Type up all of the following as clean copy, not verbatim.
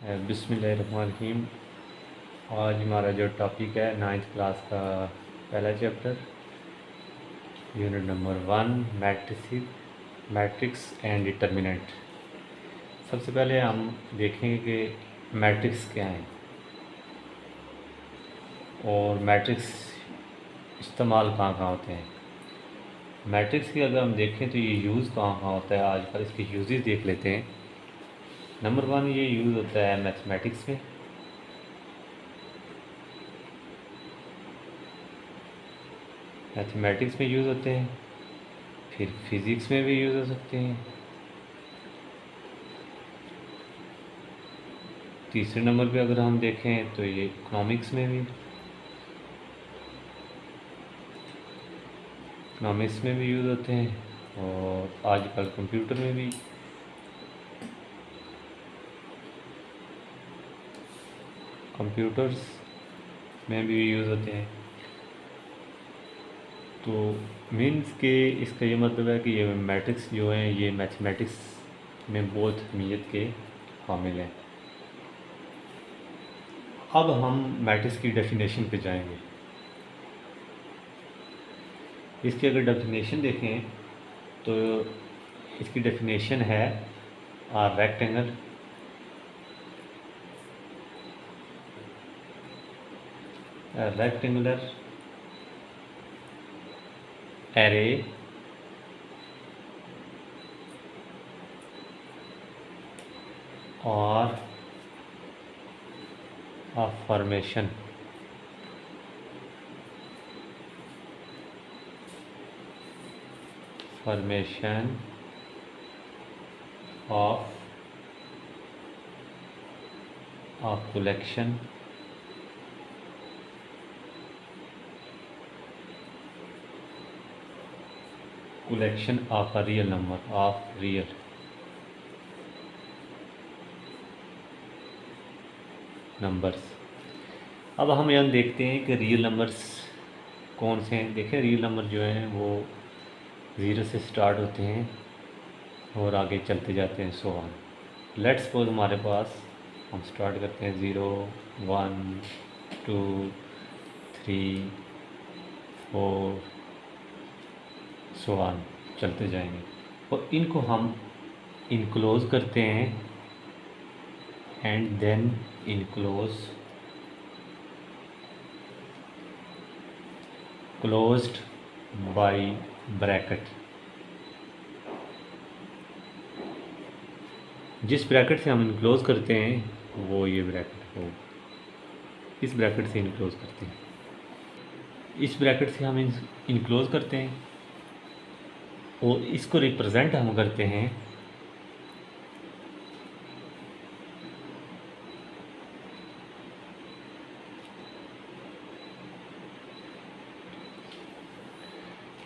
बिस्मिल्लाहिर्रहमानिर्रहीम। आज हमारा जो टॉपिक है 9th क्लास का पहला chapter, unit number 1, matrix and determinant. सबसे पहले हम देखेंगे कि मैट्रिक्स क्या है और मैट्रिक्स इस्तेमाल कहाँ कहाँ होते हैं। मैट्रिक्स की अगर हम देखें तो ये यूज़ कहाँ कहाँ होता है, आजकल इसके यूजेस देख लेते हैं। नंबर 1, ये यूज़ होता है मैथमेटिक्स में। मैथमेटिक्स में यूज़ होते हैं, फिर फिज़िक्स में भी यूज़ हो सकते हैं। तीसरे नंबर पे अगर हम देखें तो ये इकोनॉमिक्स में भी यूज़ होते हैं और आजकल कंप्यूटर में भी। कंप्यूटर्स में भी यूज़ होते हैं। तो मीन्स के इसका ये मतलब है कि ये मैट्रिक्स जो हैं ये मैथमेटिक्स में बहुत अहमियत के हामिल हैं। अब हम मैट्रिक्स की डेफिनेशन पे जाएंगे। इसकी अगर डेफिनेशन देखें तो इसकी डेफिनेशन है rectangle rectangular array or a formation of a collection of a real number of real numbers. अब हम यहाँ देखते हैं कि रियल नंबर्स कौन से हैं। देखें, रियल नंबर जो हैं वो 0 से स्टार्ट होते हैं और आगे चलते जाते हैं, सो ऑन। लेट्स सपोज हमारे पास हम स्टार्ट करते हैं 0, 1, 2, 3, 4, सो ऑन, चलते जाएंगे और इनको हम इनक्लोज करते हैं and then closed by bracket. जिस ब्रैकेट से हम इनक्लोज करते हैं वो ये ब्रैकेट हो, इस ब्रैकेट से इनक्लोज करते हैं, इस ब्रैकेट से हम इनक्लोज करते हैं और इसको रिप्रेजेंट हम करते हैं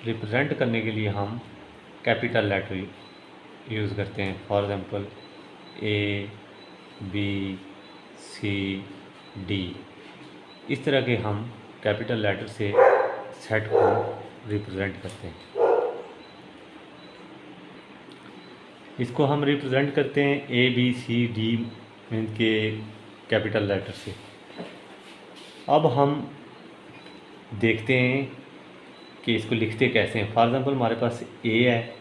रिप्रेजेंट करने के लिए हम कैपिटल लेटर यूज़ करते हैं। फॉर एग्ज़ाम्पल ABCD, इस तरह के हम कैपिटल लेटर से सेट को रिप्रेजेंट करते हैं। इसको हम रिप्रेजेंट करते हैं ABCD के कैपिटल लेटर से। अब हम देखते हैं कि इसको लिखते कैसे हैं। फॉर एग्ज़ाम्पल हमारे पास A है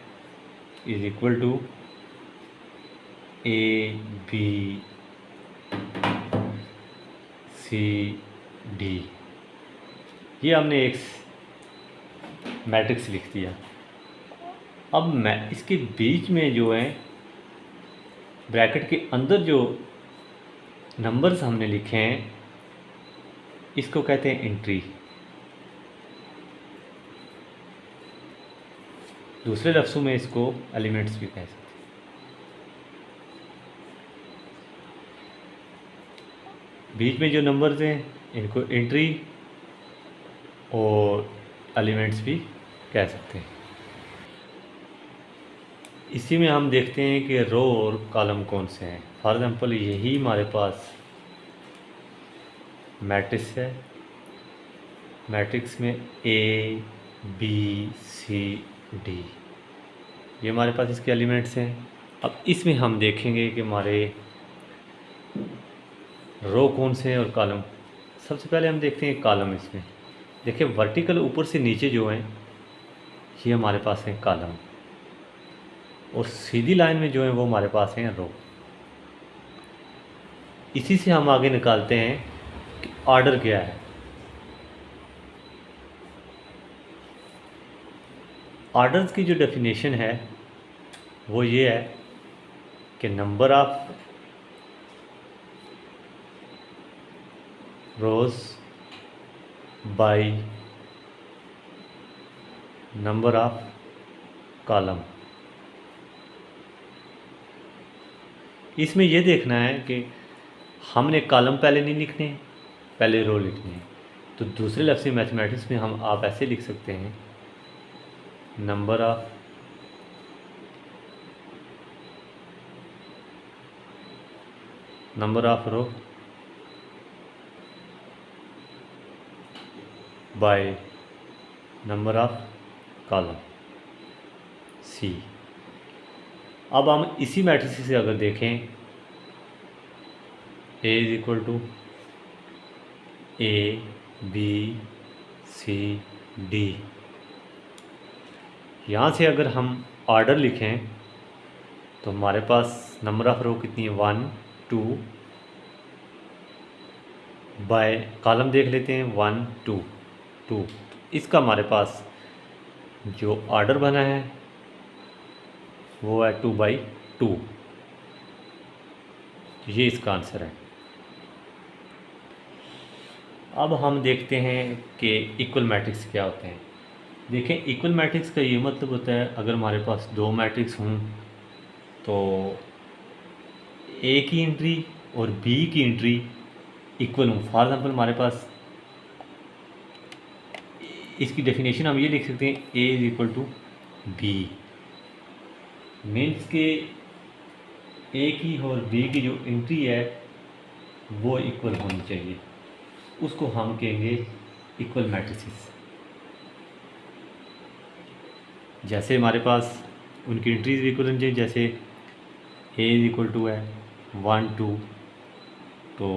इज़ इक्वल टू ABCD, ये हमने एक मैट्रिक्स लिख दिया। अब मैं इसके बीच में जो है ब्रैकेट के अंदर जो नंबर्स हमने लिखे हैं इसको कहते हैं एंट्री। दूसरे लफ्ज़ों में इसको एलिमेंट्स भी कह सकते हैं। बीच में जो नंबर्स हैं इनको एंट्री और एलिमेंट्स भी कह सकते हैं। इसी में हम देखते हैं कि रो और कॉलम कौन से हैं। फॉर एग्ज़ाम्पल यही हमारे पास मैट्रिक्स है। मैट्रिक्स में ABCD, ये हमारे पास इसके एलिमेंट्स हैं। अब इसमें हम देखेंगे कि हमारे रो कौन से हैं और कॉलम। सबसे पहले हम देखते हैं कॉलम। इसमें देखिए वर्टिकल ऊपर से नीचे जो हैं ये हमारे पास हैं कॉलम, और सीधी लाइन में जो है वो हमारे पास हैं रो। इसी से हम आगे निकालते हैं कि ऑर्डर क्या है। ऑर्डर्स की जो डेफिनेशन है वो ये है कि number of rose bye number of column. इसमें यह देखना है कि हमने कॉलम पहले नहीं लिखने, पहले रो लिखने हैं। तो दूसरे लफ्ज़ मैथमेटिक्स में हम आप ऐसे लिख सकते हैं number of row by number of column C. अब हम इसी मैट्रिक्स से अगर देखें A is equal to A B C D, यहाँ से अगर हम ऑर्डर लिखें तो हमारे पास नंबर ऑफ रो कितनी है 1 2, बाय कॉलम देख लेते हैं 1 2 2। इसका हमारे पास जो ऑर्डर बना है वो है 2/2। ये इसका आंसर है। अब हम देखते हैं कि इक्वल मैट्रिक्स क्या होते हैं। देखें इक्वल मैट्रिक्स का ये मतलब होता है अगर हमारे पास दो मैट्रिक्स हों तो ए की एंट्री और बी की एंट्री इक्वल हों। फॉर एग्जांपल हमारे पास इसकी डेफिनेशन हम ये लिख सकते हैं A is equal to B, means के ए की और बी की जो एंट्री है वो इक्वल होनी चाहिए, उसको हम कहेंगे इक्वल मैट्रिसेस। जैसे हमारे पास उनकी एंट्रीज भी इक्वल होनी चाहिए, जैसे ए इज इक्वल टू है 1 2, तो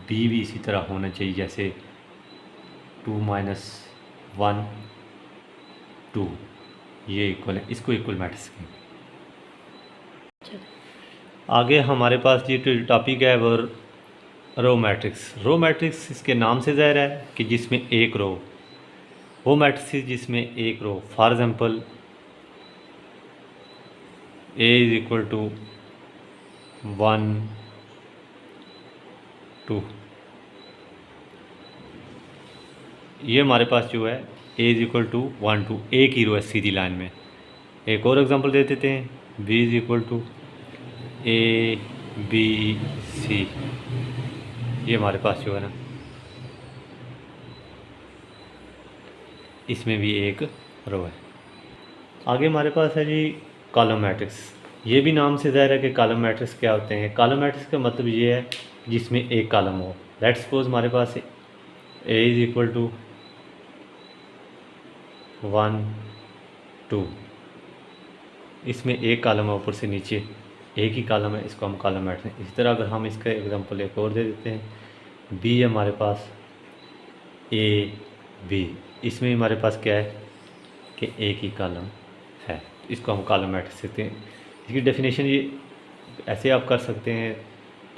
बी भी इसी तरह होना चाहिए, जैसे 2 - 1 2। ये इक्वल है, इसको इक्वल मैट्रिक्स कहेंगे। आगे हमारे पास ये टॉपिक है वो रो मैट्रिक्स। रो मैट्रिक्स इसके नाम से ज़ाहिर है कि जिसमें एक रो, वो मैट्रिक्स जिसमें एक row. For example A is equal to 1 2, ये हमारे पास जो है ए इज इक्वल टू 1 2 एक ही रो है सीधी लाइन में। एक और एग्जांपल दे देते हैं B is equal to A B C, ये हमारे पास जो है ना इसमें भी एक रो है। आगे हमारे पास है जी कॉलम मैट्रिक्स। ये भी नाम से ज़ाहिर है कि कॉलम मैट्रिक्स क्या होते हैं। कॉलम मैट्रिक्स का मतलब ये है जिसमें एक कॉलम हो। लेट्स सपोज हमारे पास ए इज इक्वल टू 1 2, इसमें एक कॉलम है ऊपर से नीचे एक ही कॉलम है, इसको हम कॉलम मैट्रिक्स। इसी तरह अगर हम इसका एग्जांपल एक और दे देते हैं बी है हमारे पास ए बी, इसमें हमारे पास क्या है कि एक ही कॉलम है, इसको हम कॉलम मैट्रिक्स कहते हैं। इसकी डेफिनेशन ये ऐसे आप कर सकते हैं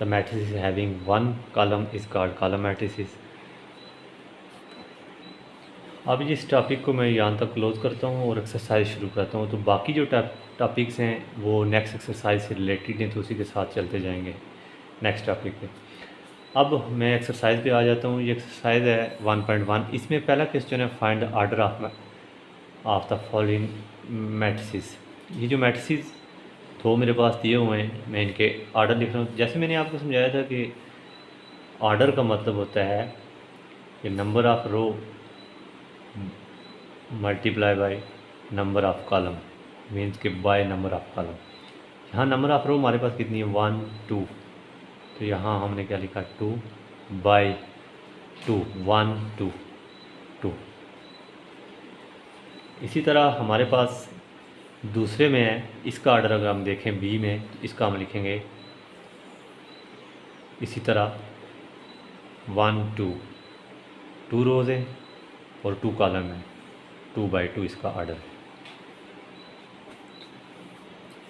the matrix having 1 column is called column matrix. अब इस टॉपिक को मैं यहाँ तक क्लोज़ करता हूँ और एक्सरसाइज शुरू करता हूँ। तो बाकी जो टॉपिक्स हैं वो नेक्स्ट एक्सरसाइज से रिलेटेड हैं, तो उसी के साथ चलते जाएंगे नेक्स्ट टॉपिक पे। अब मैं एक्सरसाइज पे आ जाता हूँ। ये एक्सरसाइज है 1.1। इसमें पहला क्वेश्चन है find the order of the following matrices. ये जो मैट्रिसेस दो मेरे पास दिए हुए हैं, मैं इनके ऑर्डर लिख रहा हूँ। जैसे मैंने आपको समझाया था कि ऑर्डर का मतलब होता है कि number of row multiply by number of column, means के बाय नंबर ऑफ कॉलम। यहाँ नंबर ऑफ रो हमारे पास कितनी है 1 2, तो यहाँ हमने क्या लिखा 2 बाय 2 1 2 2। इसी तरह हमारे पास दूसरे में है, इसका ऑर्डर अगर हम देखें बी में तो इसका हम लिखेंगे इसी तरह 1 2 2 रोज़ है और 2 कॉलम है, 2/2 इसका आर्डर है।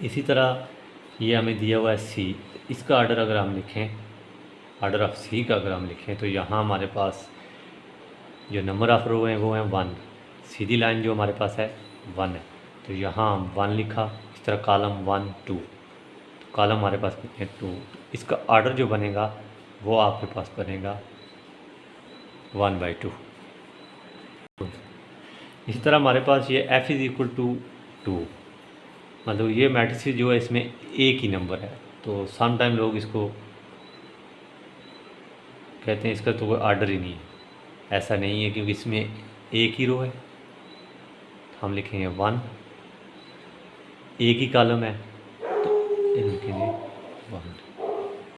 इसी तरह ये हमें दिया हुआ है सी, इसका आर्डर अगर हम लिखें, आर्डर ऑफ सी का अगर हम लिखें तो यहाँ हमारे पास जो नंबर ऑफ रो हैं वो हैं 1, सीधी लाइन जो हमारे पास है 1 है, तो यहाँ हम 1 लिखा। इस तरह कॉलम 1 2, तो कॉलम हमारे पास कितने 2, इसका आर्डर जो बनेगा वो आपके पास बनेगा 1/2। इसी तरह हमारे पास ये f = 2, मतलब ये मैट्रिक्स जो है इसमें एक ही नंबर है, तो सम टाइम लोग इसको कहते हैं इसका तो कोई आर्डर ही नहीं है। ऐसा नहीं है, क्योंकि इसमें एक ही रो है, हम लिखेंगे 1, एक ही कॉलम है तो लिखेंगे 1।